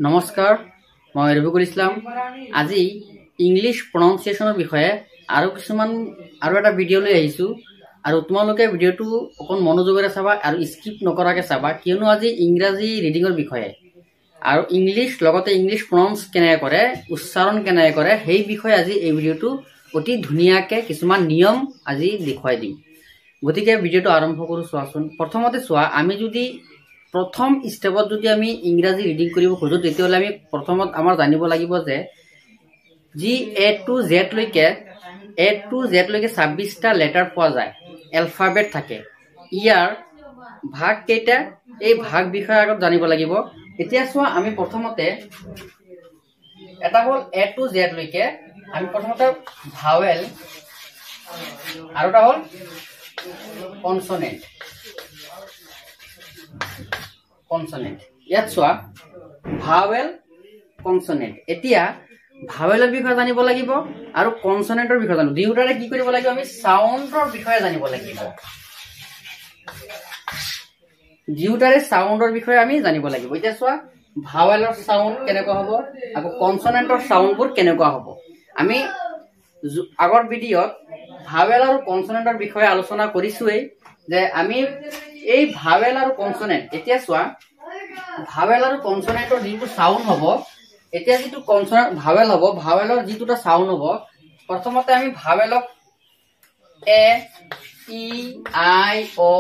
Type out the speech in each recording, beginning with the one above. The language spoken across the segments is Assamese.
নমস্কাৰ মই ৰবিকুল ইছলাম আজি ইংলিশ প্ৰনাউন্সিয়েচনৰ বিষয়ে আৰু এটা ভিডিঅ' লৈ আহিছো আৰু তোমালোকে ভিডিঅ'টো অকন মনোযোগেৰে চাবা আৰু স্কিপ নকৰাকে চাবা কিয়নো আজি ইংৰাজী ৰিডিংৰ বিষয়ে আৰু ইংলিশ লগতে ইংলিশ প্ৰনাউন্স কেনে কৰে উচ্চাৰণ কেনে কৰে সেই বিষয়ে আজি এই ভিডিঅ'টো অতি ধুনিয়াকে কিছুমান নিয়ম আজি দেখুৱাই দিম গতিকে ভিডিঅ'টো আৰম্ভ কৰো চোৱাচোন প্ৰথমতে চোৱা আমি যদি प्रथम स्टेपत যদি আমি ইংৰাজী ৰিডিং কৰিব খোজো তেতিয়াহলে আমি প্ৰথমত আমাৰ জানিব লাগিব যে জি এ টু জেড লৈকে 26 টা লেটাৰ পোৱা যায় এলফাবেট থাকে ইয়াৰ ভাগ কেইটা এই ভাগ বিষয়ে আগত জানিব লাগিব এতিয়া চোৱা আমি প্ৰথমতে এটা হল এ টু জেড লৈকে আমি প্ৰথমতে ভাৱেল আৰু এটা হল কনসোনেন্ট কনসোনেন্ট ইয়াত চোৱা ভাৱেল কনসোনেন্ট এতিয়া ভাৱেলৰ বিষয়ে জানিব লাগিব আৰু কনসোনেন্টৰ বিষয়ে জানিব দুয়োটাৰে কি কৰিব লাগিব আমি সাউন্ডৰ বিষয়ে জানিব লাগিব দুয়োটাৰে সাউন্ডৰ বিষয়ে আমি জানিব লাগিব এতিয়া চোৱা ভাৱেলৰ সাউন্ড কেনেকুৱা হ'ব আৰু কনসোনেন্টৰ সাউন্ডবোৰ কেনেকুৱা হ'ব আমি আগৰ ভিডিঅত ভাৱেল আৰু কনসোনেন্টৰ বিষয়ে আলোচনা কৰিছোৱেই যে আমি এই ভাৱেল আৰু কনসোনেন্ট এতিয়া চোৱা ভাৱেল আৰু কনসোনেন্টৰ যিটো সাউন্ড হ'ব এতিয়া যিটো কনসোনেন্ট ভাৱেল হ'ব ভাৱেলৰ যিটোটা সাউন্ড হ'ব প্ৰথমতে আমি ভাৱেলক এ ই আই ও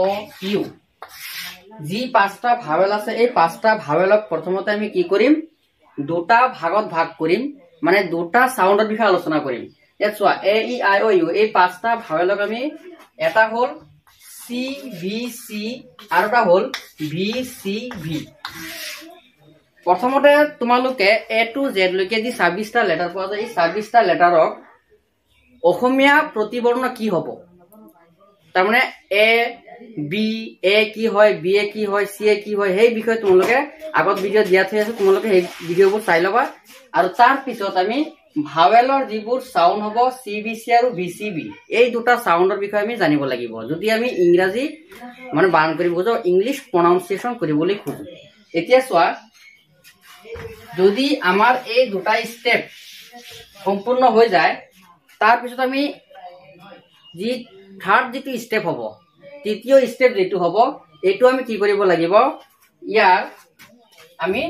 ইউ যি পাঁচটা ভাৱেল আছে এই পাঁচটা ভাৱেলক প্ৰথমতে আমি কি কৰিম দুটা ভাগত ভাগ কৰিম মানে দুটা সাউন্ডৰ বিষয়ে আলোচনা কৰিম এতিয়া চোৱা এ ই আই ও ইউ এই পাঁচটা ভাৱেলক আমি এটা হল সি ভি সি আৰু এটা হল ভি সি ভি প্ৰথমতে তোমালোকে এ টু জেড লৈকে যি 26 টা লেটাৰ পোৱা যায় এই 26 টা লেটাৰক অসমীয়া প্ৰতিবৰ্ণ কি হ'ব তাৰমানে এ বি এ কি হয় বি এ কি হয় সি এ কি হয় সেই বিষয়ে তোমালোকে আগত ভিডিঅ' দিয়া থৈ আছে তোমালোকে সেই ভিডিঅ'বোৰ চাই ল'বা আৰু তাৰ পিছত আমি ভাৱেলৰ যিবোৰ সাউন্ড হ'ব সি বি সি আৰু ভি সি বি এই দুটা সাউন্ডৰ বিষয়ে আমি জানিব লাগিব যদি আমি ইংৰাজী মানে বানান কৰিব খোজো ইংলিশ প্ৰনাউন্সিয়েচন কৰিবলৈ খোজো এতিয়া চোৱা যদি আমাৰ এই দুটা স্টেপ সম্পূৰ্ণ হৈ যায় তাৰ পিছত আমি যি থাৰ্ড যিটো স্টেপ হ'ব তৃতীয় স্টেপ যেটো হ'ব এটো আমি কি কৰিব লাগিব ইয়াৰ আমি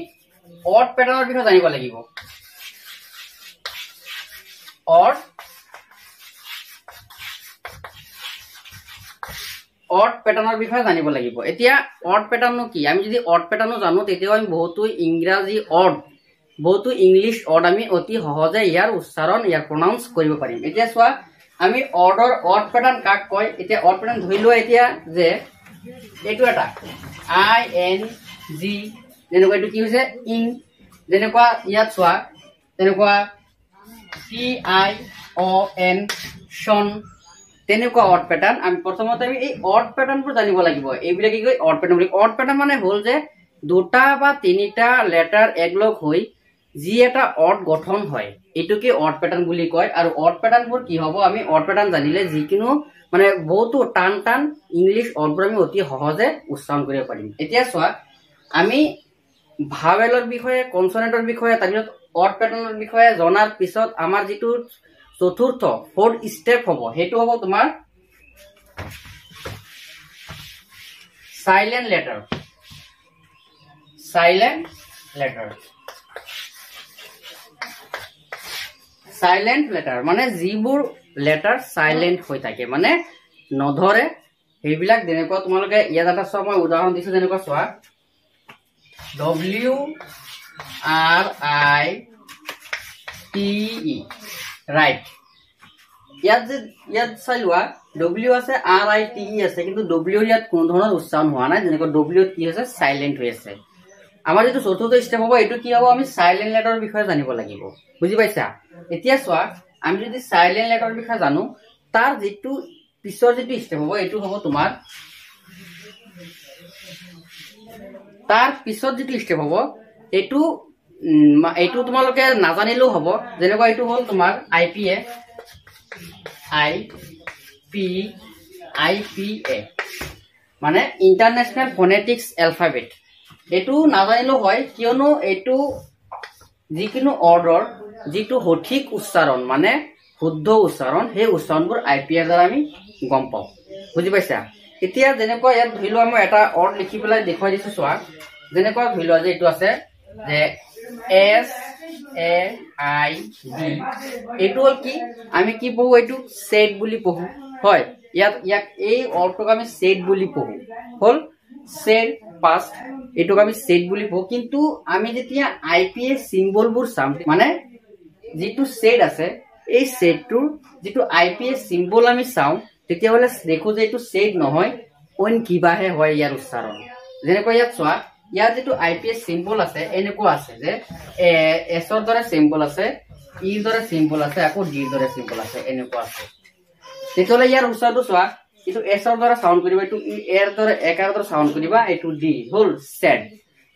অড প্যাটাৰ্নৰ বিষয়ে জানিব লাগিব অড প্যাটাৰ্নৰ বিষয়ে জানিব লাগিব এতিয়া অড প্যাটাৰ্ন কি আমি যদি অড প্যাটাৰ্ন জানো তেতিয়া আমি বহুতো ইংৰাজী অড বহুতো ইংলিশ অড আমি অতি সহজে ইয়াৰ উচ্চাৰণ ইয়াৰ প্ৰনাউন্স কৰিব পাৰিম এতিয়া চোৱা আমি অৰ্ডৰ অড প্যাটাৰ্ন কাক কয় এতিয়া অড প্যাটাৰ্ন ধৰি লোৱা এতিয়া যে এটো এটা আই এন জি যেনেকুৱা এটো কি হৈছে ইন যেনেকুৱা ইয়াত চোৱা তেনেকুৱা টি আই ও এন শন তেনেকুৱা অড প্যাটাৰ্ন আমি প্ৰথমতে আমি এই অড প্যাটাৰ্নবোৰ জানিব লাগিব এইবিলাক কি কয় অড প্যাটাৰ্ন মানে হল যে দুটা বা তিনিটা লেটাৰ একলগ হৈ যি এটা অড গঠন হয় এটোকে অড প্যাটাৰ্ন বুলি কয় আৰু অড প্যাটাৰ্নবোৰ কি হ'ব আমি অড প্যাটাৰ্ন জানিলে যিকিনো মানে বহুতো টান টান ইংলিশ অডবোৰ আমি অতি সহজে উচ্চাৰণ কৰিব পাৰিম এতিয়া চোৱা আমি ভাৱেলৰ বিষয়ে কনসোনেন্টৰ বিষয়ে তাৰপিছত অড প্যাটাৰ্নৰ বিষয়ে জনাৰ পিছত আমাৰ যিটো চতুৰ্থ ফোৰ্থ স্টেপ হ'ব হেতু হ'ব তোমাৰ সাইলেন্ট লেটাৰ মানে যিবোৰ লেটাৰ সাইলেন্ট হৈ থাকে মানে নধৰে সেইবিলাক যেনেকুৱা তোমালোকে ইয়াত এটা চোৱা মই উদাহৰণ দিছো যেনেকুৱা চোৱা W R I T E right ইয়াত চাইলোৱা ডব্লিউ আছে আৰ আই টি ই আছে কিন্তু ডব্লিউ ইয়াত কোনো ধৰণৰ উচ্চাৰণ হোৱা নাই যেনেকৈ ডব্লিউ কি হৈছে সাইলেন্ট হৈ আছে আমাৰ যেটো চতুৰ্থ স্টেপ হ'ব এটো কি হ'ব আমি সাইলেন্ট লেটাৰৰ বিষয়ে জানিব লাগিব বুজি পাইছা এতিয়া চোৱা আমি যদি সাইলেন্ট লেটাৰৰ বিষয়ে জানো তাৰ যেটো পিছৰ যেটো স্টেপ হ'ব এটো হ'ব তোমাৰ তাৰ পিছত যেটো স্টেপ হ'ব এটো তোমালোকে নাজানিলেও হ'ব যেনেকুৱা এটো হ'ল তোমাৰ আই পি এ মানে ইন্টাৰনেশনাল ফনেটিক্স এলফাবেট এটো নাজানিলেও হয় কিয়নো এটো যিকোনো অৰ্ডৰ যিটো সঠিক উচ্চাৰণ মানে শুদ্ধ উচ্চাৰণ সেই উচ্চাৰণবোৰ IPR দ্বাৰা আমি গম পাওঁ বুজি পাইছা এতিয়া যেনেকৈ ইয়াত ধৰি লোৱা মই এটা অৰ্ড লিখি পেলাই দেখুৱাই দিছো চোৱা যেনেকৈ ধৰি লোৱা যে এইটো আছে যে SAID এইটো হল কি আমি কি পঢ়ো এইটো সেড বুলি পঢ়ো হয় ইয়াক এই অৰ্ডটোক আমি সেড বুলি পঢ়ো হল সেড পাস্ট এইটোক আমি সেড বুলি পঢ়ো কিন্তু আমি যেতিয়া IPA সিম্বলবোৰ চাম মানে যেটো সেড আছে এই সেডটোৰ যেটো IPA সিম্বল আমি চাও তেতিয়া হলে দেখো যে এইটো সেড নহয় অন কিবাহে হয় ইয়াৰ উচ্চাৰণ যেনেকৈ ইয়াত চোৱা ইয়াৰ যেটো IPA সিম্বল আছে এনেকুৱা আছে যে S ৰ দৰে সিম্বল আছে E ৰ দৰে সিম্বল আছে আকৌ D ৰ দৰে সিম্বল আছে এনেকুৱা আছে তেতিয়াহলে ইয়াৰ উচ্চাৰণটো চোৱা এইটো S ৰ দৰে সাউন্ড কৰিবা এইটো E ৰ দৰে একাৰ দৰে সাউন্ড কৰিবা এইটো D হল সেড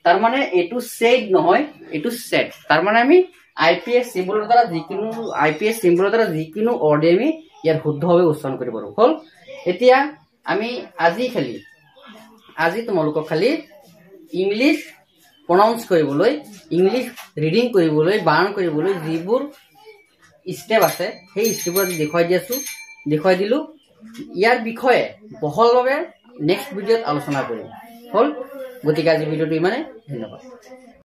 তাৰ মানে এইটো সেড নহয় এইটো সেড তাৰ মানে আমি IPA সিম্বলৰ দ্বাৰা যিকোনো অৰ্ডে আমি ইয়াৰ শুদ্ধভাৱে উচ্চাৰণ কৰিব পাৰো হল এতিয়া আমি আজি তোমালোকক খালি ইংলিশ প্ৰনাউন্স কৰিবলৈ ইংলিশ ৰিডিং কৰিবলৈ বানান কৰিবলৈ যিবোৰ স্টেপ আছে সেই স্টেপবোৰ দেখুৱাই দিলো ইয়াৰ বিষয়ে বহলভাৱে নেক্সট ভিডিঅ'ত আলোচনা কৰিম হল গতিকে আজি ভিডিঅ'টো ইমানে ধন্যবাদ